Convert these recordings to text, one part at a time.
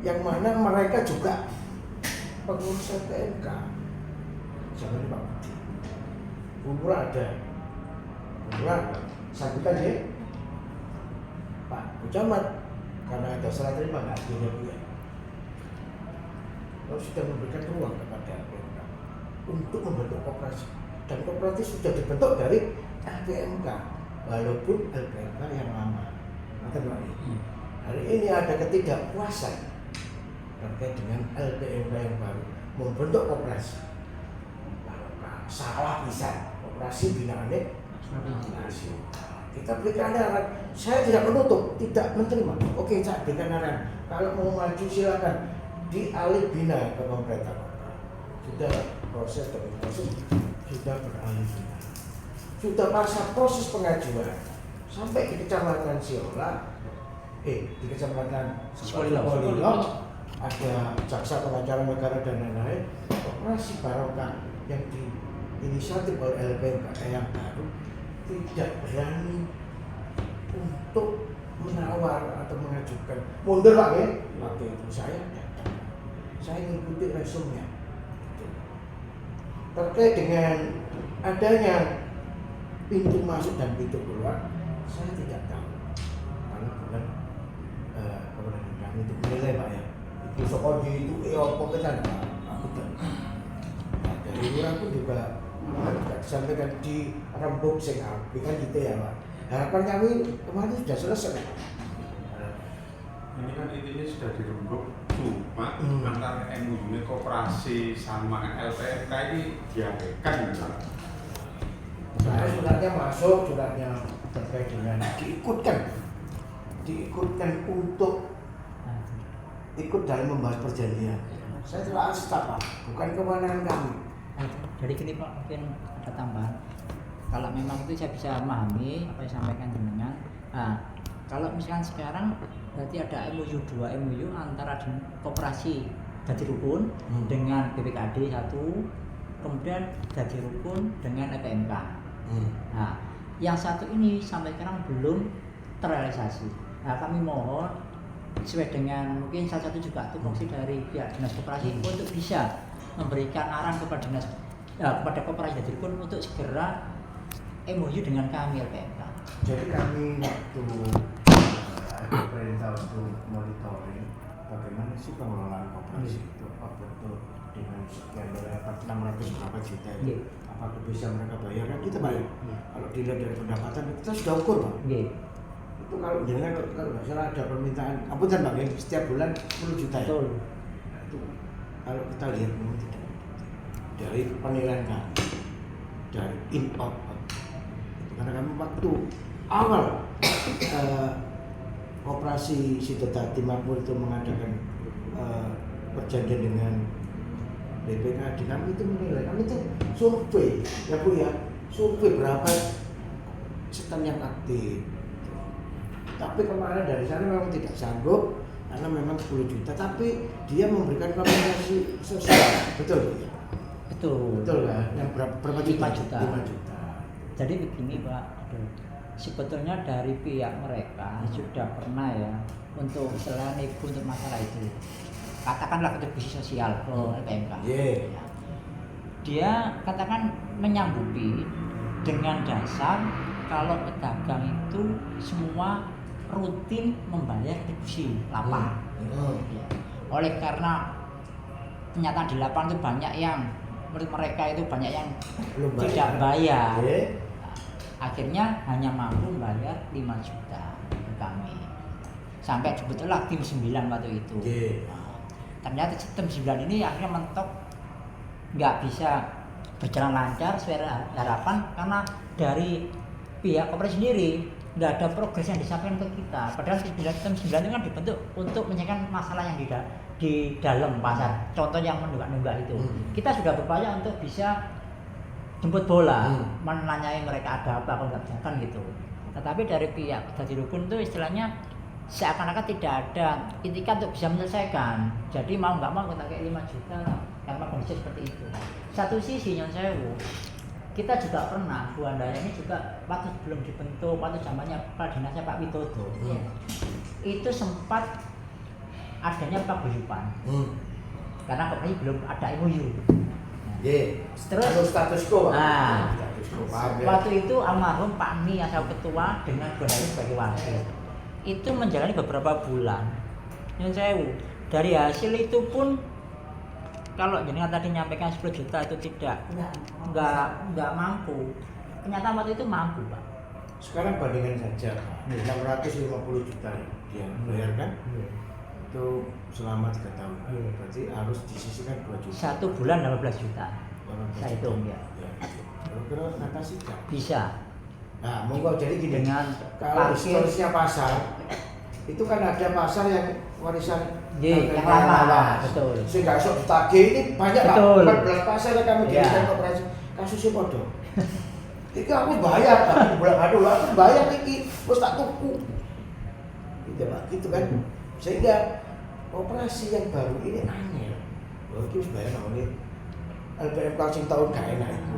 yang mana mereka juga pengurus LPMK. Zaman Pak Budi, Bumura ada, sambutan ya Pak Bucamat karena ada serah terima nggak adilnya dia. Lalu sudah memberikan ruang kepada LPMK untuk membentuk koperasi, dan koperasi sudah dibentuk dari LPMK walaupun LPMK yang lama. Hari ini ada ketidakpuasan terkait dengan LPMK yang baru membentuk koperasi. Salah bisa koperasi binaannya nasional. Kita berikan arahan. Saya tidak menutup, tidak menerima. Oke, saya berikan arahan. Kalau mau maju silakan dialih bina ke pemerintah kota. Sudah proses demi proses sudah beralih bina. Sudah masa proses pengajuan sampai di kecamatan Siola, di kecamatan Sukolilo ada jaksa pengacara negara dan lain-lain. Koperasi Barokah yang diinisiatif oleh LPMK yang baru tidak berani untuk menawar atau mengajukan mundur Pak ya. Waktu itu saya datang, saya mengikuti resumnya terkait dengan adanya pintu masuk dan pintu keluar. Saya tidak tahu karena bukan kewenangan kami itu menilai Pak ya. Itu Sokoji itu apa kita aku dari luar pun juga disampaikan di rembuk sing api kan gitu ya Pak. Harapan kami kemarin sudah selesai. Ini kan intinya sudah dirembuk, cuma antara MUU koperasi sama LPMK ini diabaikan misalnya. Saya suratnya masuk, suratnya terkait dengan diikutkan untuk ikut dalam membahas perjanjian. Saya telah staf Pak, bukan kewenangan kami. Jadi gini Pak, mungkin ada tambahan. Kalau memang itu saya bisa memahami apa yang disampaikan jenengan. Nah, kalau misalkan sekarang berarti ada MOU 2 MOU antara koperasi jadi rukun dengan BPKD 1, kemudian jadi rukun dengan LPMK. Nah, yang satu ini sampai sekarang belum terrealisasi. Nah, kami mohon sesuai dengan mungkin salah satu juga tupoksi dari pihak dinas koperasi untuk bisa memberikan arahan kepada dinas kepada koperasi jadi rukun untuk segera MOU dengan kami LPMK. Jadi kami waktu ada perintah untuk monitoring bagaimana sih pengelolaan koperasi itu, apa betul dengan sekian dari 600 berapa juta itu, apakah bisa mereka bayar kan kita bayar. Kalau dilihat dari pendapatan kita sudah ukur Pak. Itu kalau jangan kalau nggak salah ada permintaan, apunten Pak ya, setiap bulan 10 juta ya. Betul. Nah, itu kalau kita lihat memang tidak dari penilaian kami dari in-out karena kami waktu awal koperasi Sidodadi Makmur itu mengadakan perjanjian dengan BPKD, kami itu menilai, kami itu survei ya Bu ya, survei berapa setan yang aktif. Tapi kemarin dari sana memang tidak sanggup karena memang 10 juta, tapi dia memberikan kompensasi sosial, betul Bu ya? Betul kan? Yang berapa juta? 5 juta. 5 juta. Jadi begini Pak, sebetulnya dari pihak mereka sudah pernah ya untuk selain ibu untuk masalah itu, katakanlah kontribusi sosial ke LPMK. Ya. Dia katakan menyanggupi dengan dasar kalau pedagang itu semua rutin membayar kontribusi lapang. Ya. Oleh karena kenyataan di lapangan itu banyak yang menurut mereka itu banyak yang belum tidak bayar. Akhirnya hanya mampu bayar 5 juta ke kami. Sampai sebetulnya tim 9 waktu itu. Nah, ternyata tim 9 ini akhirnya mentok nggak bisa berjalan lancar sesuai harapan karena dari pihak koperasi sendiri nggak ada progres yang disampaikan ke kita. Padahal tim 9 itu kan dibentuk untuk menyelesaikan masalah yang di dalam pasar. Contoh yang menunggak-nunggak itu. Kita sudah berupaya untuk bisa jemput bola, menanyai mereka ada apa kalau nggak bisa kan gitu. Tetapi dari pihak jadi rukun itu istilahnya seakan-akan tidak ada itikat untuk bisa menyelesaikan. Jadi mau nggak mau kita kayak 5 juta karena kondisi seperti itu. Satu sisi yang sewu, kita juga pernah Bu Andaya ini juga waktu belum dibentuk, waktu zamannya Kepala Dinasnya Pak Widodo, itu sempat adanya paguyuban. Karena koperasi belum ada MOU. Terus status quo. Status quo. Waktu itu almarhum Pak Mi atau ketua dengan Bu Nani sebagai wakil itu menjalani beberapa bulan. Yang saya dari hasil itu pun kalau jenengan tadi nyampaikan 10 juta itu nggak mampu. Kenyataan waktu itu mampu, Pak. Sekarang bandingkan saja, 650 juta dia bayarkan. Itu selama 3 tahun. Berarti harus disisihkan 2 juta. 1 bulan 18 juta. 18 Saya juta. hitung ya. Kira-kira ngatasi nggak? Bisa. Nah, monggo jadi gini. Dengan Kalau parkir historisnya pasar, itu kan ada pasar yang warisan yang lama, betul. Sehingga esok ditagih ini banyak Pak. Betul. 14 pasar yang kami dirikan koperasi. Kasusnya podo. Iki aku bayar, tapi bulan aduh aku bayar iki, terus tak tuku. Gitu Pak, gitu kan. Sehingga operasi yang baru ini aneh. Loh, iki wis bayar oleh LPMK sing tahun gak enak itu.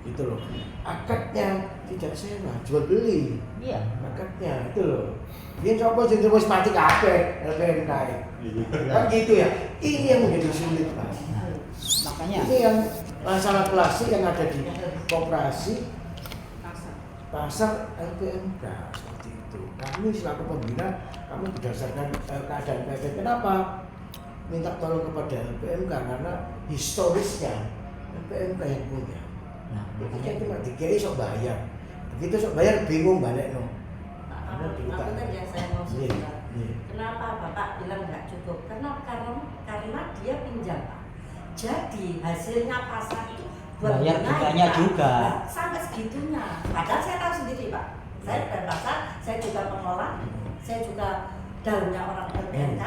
Gitu loh. Akadnya tidak sewa, jual beli. Iya. Akadnya itu loh. Dia coba jadi wis mati kabeh LPMK. Kan gitu ya. Ini yang menjadi sulit, Pak. Makanya Ini yang masalah klasik yang ada di koperasi pasar LPMK seperti itu. Kami selaku pembina, kami berdasarkan keadaan PT. Kenapa? Minta tolong kepada LPMK karena historisnya LPMK yang punya. nah, Makanya makanya cuma dikei sok bayar. Begitu sok bayar bingung balik no. Aku tadi yang saya mau Iya, sebutkan. iya. Kenapa Bapak bilang nggak cukup? Karena dia pinjam Pak. Jadi hasilnya pasar itu buat Bayar bunga, bunganya Pak. juga. Nah, sampai segitunya. Padahal saya tahu sendiri Pak. Saya dari pasar, saya juga pengelola, saya juga daunnya orang LPMK,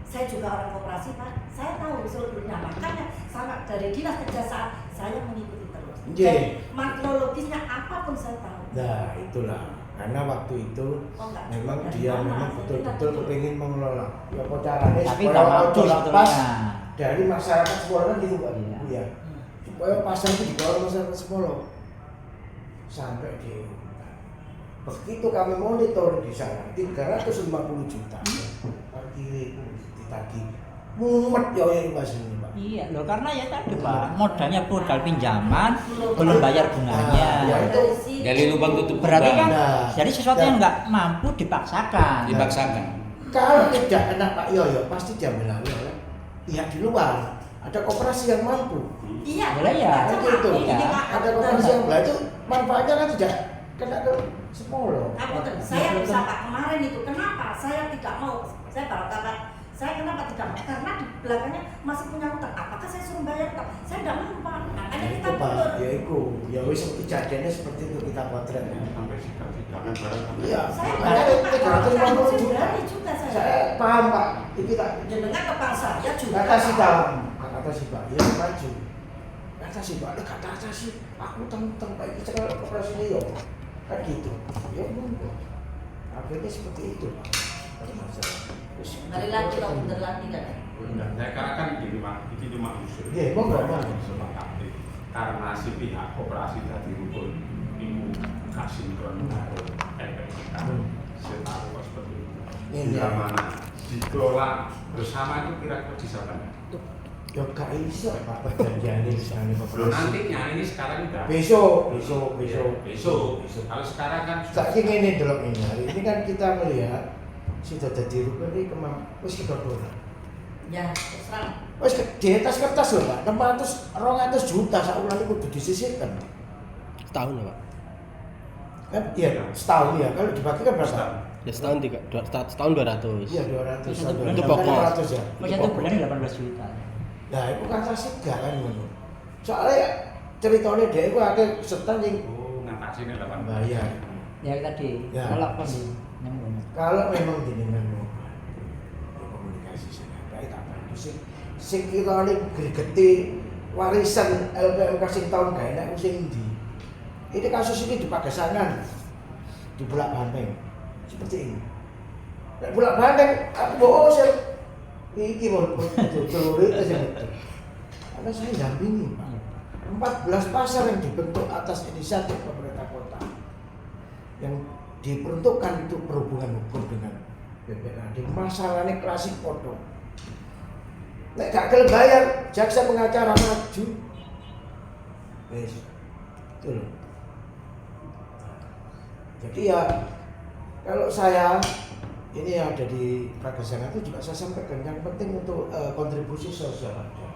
saya juga orang koperasi Pak. Saya tahu seluruhnya. Makanya sangat dari dinas kejaksaan saya mengikuti terus. Iya. Jadi makrologisnya apapun saya tahu. Nah itulah karena waktu itu Oh, enggak. memang Dari dia mana? memang Saya betul-betul tidak kepingin mengelola. Ya kok caranya tapi supaya nggak mampu ojo lepas sebetulnya. dari masyarakat sekolah kan gitu Pak. Iya. Bu, ya. Supaya pasar itu dikelola masyarakat sekolah sampai di begitu kami monitor di sana 350 juta parkir ditagih mumet ya yang Mas ini Pak. Iya loh, karena ya tadi Pak, modalnya modal pinjaman, belum bayar bunganya. Ya itu Gali lubang tutup Berarti kan lubang. Nah, jadi sesuatu yang nggak mampu dipaksakan. Dipaksakan. kalau tidak kena Pak Yoyo pasti diambil alih oleh pihak di luar. Ada koperasi yang mampu. Iya, Ya, Kan gitu. Iya. Ada koperasi yang mampu itu manfaatnya kan tidak kena ke sepuluh. Saya bisa Pak kemarin itu kenapa saya tidak mau, saya baru kata saya kenapa tidak mau karena di belakangnya masih punya utang. Apakah saya suruh bayar utang? Saya tidak mau Pak. Makanya kita Itu Pak, mundur. ya itu. Ya wis kejadiannya seperti itu kita potret. Sampai sidang-sidangan bareng. Iya. Saya Makanya berani Pak, 350 juta. berani juga saya. Saya paham Pak. Itu tak Jenengan ke pasar ya juga. kata si tahu. Kata si Pak, ya maju. Kata si Pak, kata si aku tentang Pak iki cekal koperasi ini yo. Kan gitu. Ya monggo. Akhirnya seperti itu Pak. Ada masalah. Terus Kembali lagi kalau bener lagi kan. Nah, saya kira kan gini Pak, ini cuma usul. Iya, monggo, monggo. Sepakati. Karena si pihak koperasi tadi rukun ibu kasih kron karo LPMK. Saya tahu kok seperti itu. Iya. Bila mana dikelola bersama itu kira-kira bisa kan? ya gak iso Pak perjanjian ini misalnya Belum nantinya ini sekarang udah besok. Kalau sekarang kan Saking ini delok ini hari ini kan kita melihat sudah jadi rukun ini wis kedodoran. Ya, terus terang. Wis di atas kertas loh Pak, 200 juta saulan itu kudu disisihkan. Setahun ya Pak? Kan iya setahun ya, kalau dibagi kan berapa? Ya setahun setahun 200. Iya 200. Satu bulan. Itu pokok. 200 ya. Oh, satu bulan 18 juta. Nah, itu kata sih gak kan ngono. Soalnya ceritanya dia itu ada setan yang ngatasinnya 8 bayar. Ya tadi, Ya. kalau kondisi yang benar. Kalau memang jenengan mau komunikasi sama baik tak bantu sing kita ini gregeti warisan LPMK sing tahun gak enak sing ndi. Ini kasus ini di Pagesangan, di Bulak Banteng, seperti ini. Nek Bulak Banteng, aku bawa sih, iki mau celurit aja betul. Karena saya dampingi Pak. 14 pasar yang dibentuk atas inisiatif pemerintah kota, yang diperuntukkan itu berhubungan hukum dengan BPKD masalahnya klasik foto. Nek gak gelem bayar, jaksa pengacara maju. Wes. Itu loh. Jadi ya kalau saya ini yang ada di Pragesana itu juga saya sampaikan yang penting untuk kontribusi sosial aja.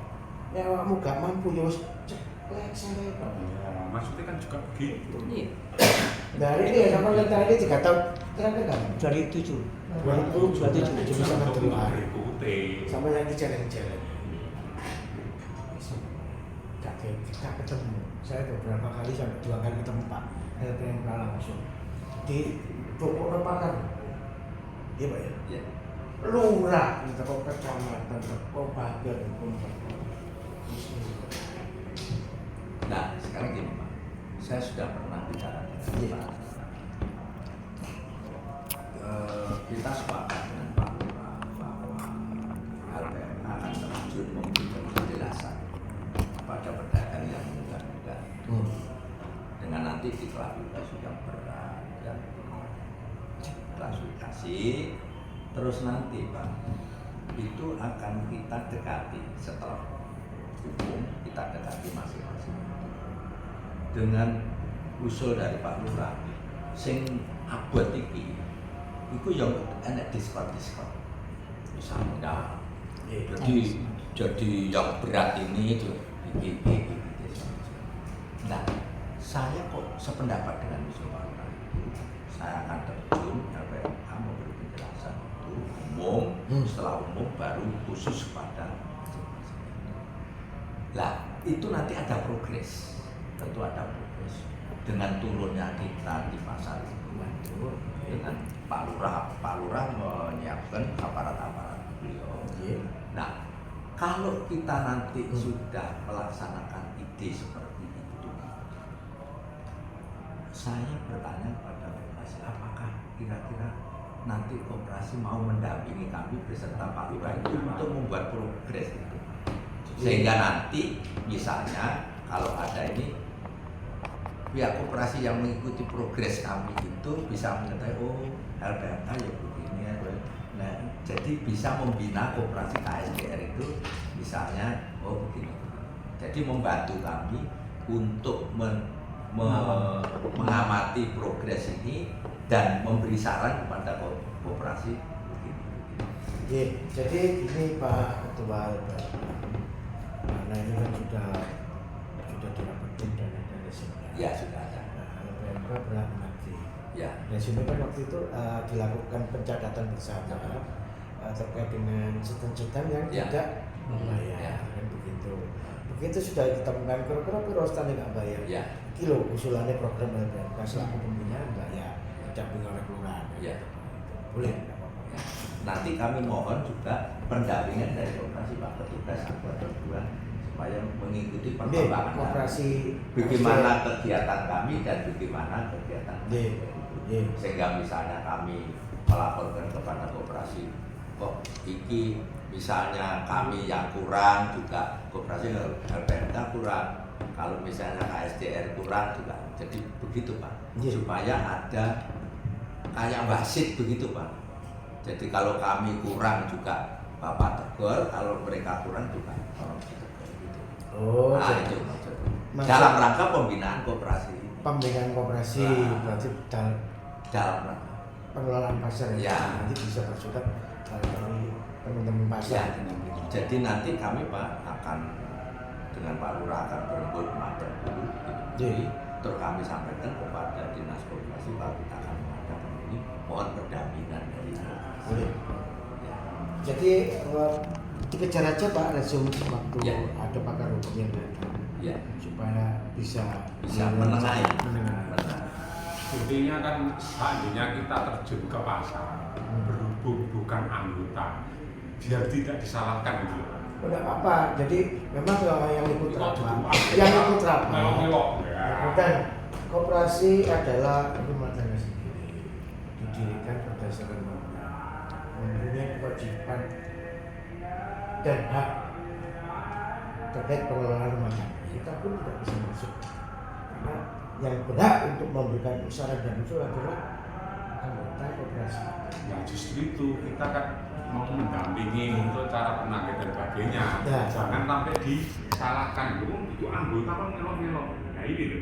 Ya kamu gak mampu ya ceklek saya Pak. Ya, maksudnya kan juga begitu. Iya. Dari ini ya sama kita ini 3 tahun terakhir kan? 2007. 2027 Juga sama untuk dulu ikuti. sama yang di jalan-jalan. Gak ketemu. Saya beberapa kali sampai 2 kali ketemu Pak LPMK langsung di Joko Pakar. Iya Pak ya? Iya. Lurah di toko kecamatan, toko bagian Nah, sekarang gini Pak, saya sudah pernah bicara dengan Pak. Kita sepakat dengan Pak Lurah bahwa LPMK akan terjun memberikan penjelasan kepada pedagang yang mudah-mudah dengan nanti diklarifikasi yang berat dan klasifikasi. Terus nanti Pak, itu akan kita dekati setelah hukum, kita dekati masing-masing dengan usul dari Pak Lurah sing abot iki iku yang enek diskon misalnya jadi yang berat ini iki diskon. Nah, saya kok sependapat dengan usul Pak Lurah. Saya akan terjun LPMK memberi penjelasan itu umum, setelah umum baru khusus kepada masing-masing. Lah, itu nanti ada progres, tentu ada progres dengan turunnya kita di pasar itu, dengan Pak Lurah menyiapkan aparat-aparat beliau. Nah, kalau kita nanti sudah melaksanakan ide seperti itu, saya bertanya kepada koperasi, apakah kira-kira nanti koperasi mau mendampingi kami beserta Pak Lurah itu untuk membuat progres itu, sehingga nanti misalnya kalau ada ini pihak koperasi yang mengikuti progres kami itu bisa mengetahui oh LPMK ya begini ya. Nah, jadi bisa membina koperasi KSDR itu misalnya oh begini. Jadi membantu kami untuk mengamati progres ini dan memberi saran kepada koperasi begini. Ya, jadi gini Pak Ketua LPMK. Nah ini kan sudah dirapatin dan ada resimnya. Ya sudah ada. LPMK berhak nanti. Ya. Resimnya kan waktu itu dilakukan pencatatan bersama terkait dengan setan-setan yang tidak membayar, kan begitu. Begitu sudah ditemukan kira-kira pirostan nggak bayar. Ya. Kilo usulannya program LPMK selaku pembina enggak ya didampingi oleh kelurahan. Ya. Boleh. Nggak apa-apa. Ya. Nanti kami mohon juga pendampingan dari koperasi Pak Petugas Anggota supaya mengikuti perkembangan koperasi bagaimana kegiatan kami dan bagaimana kegiatan kami. Sehingga misalnya kami melaporkan kepada koperasi kok iki misalnya kami yang kurang juga koperasi LPMK kurang, kalau misalnya KSDR kurang juga, jadi begitu Pak, supaya ada kayak wasit begitu Pak. Jadi kalau kami kurang juga Bapak tegur, kalau mereka kurang juga tolong ditegur gitu. Oh, nah jadi, itu maksudnya. Dalam rangka pembinaan koperasi. Pembinaan koperasi berarti dalam rangka pengelolaan pasar ya. Nanti bisa bersurat dari teman-teman pasar. Ya. Jadi nanti kami Pak akan dengan Pak Lurah akan berembuk madep dulu. Jadi terus kami sampaikan kepada dinas koperasi Pak, kita akan mengadakan ini, mohon pendampingan dari Boleh. Ya. Jadi dikejar aja Pak resume waktu Ya. ada pakar hukum yang datang. Ya. Supaya bisa menengahi. Intinya kan seandainya kita terjun ke pasar, berhubung bukan anggota, biar tidak disalahkan gitu. Udah apa? Jadi memang yang ikut Itu rapat, cukup yang ikut rapat. Melok-melok ya. Dan koperasi adalah rumah tangga sendiri, didirikan berdasarkan mempunyai kewajiban dan hak terkait pengelolaan rumah tangga. Kita pun tidak bisa masuk karena yang berhak untuk memberikan saran dan usul adalah anggota koperasi. Ya justru itu kita kan mau mendampingi untuk cara penagih dan sebagainya. Ya. Jangan sampai disalahkan. Itu anggota kan melok-melok. Nah ini loh.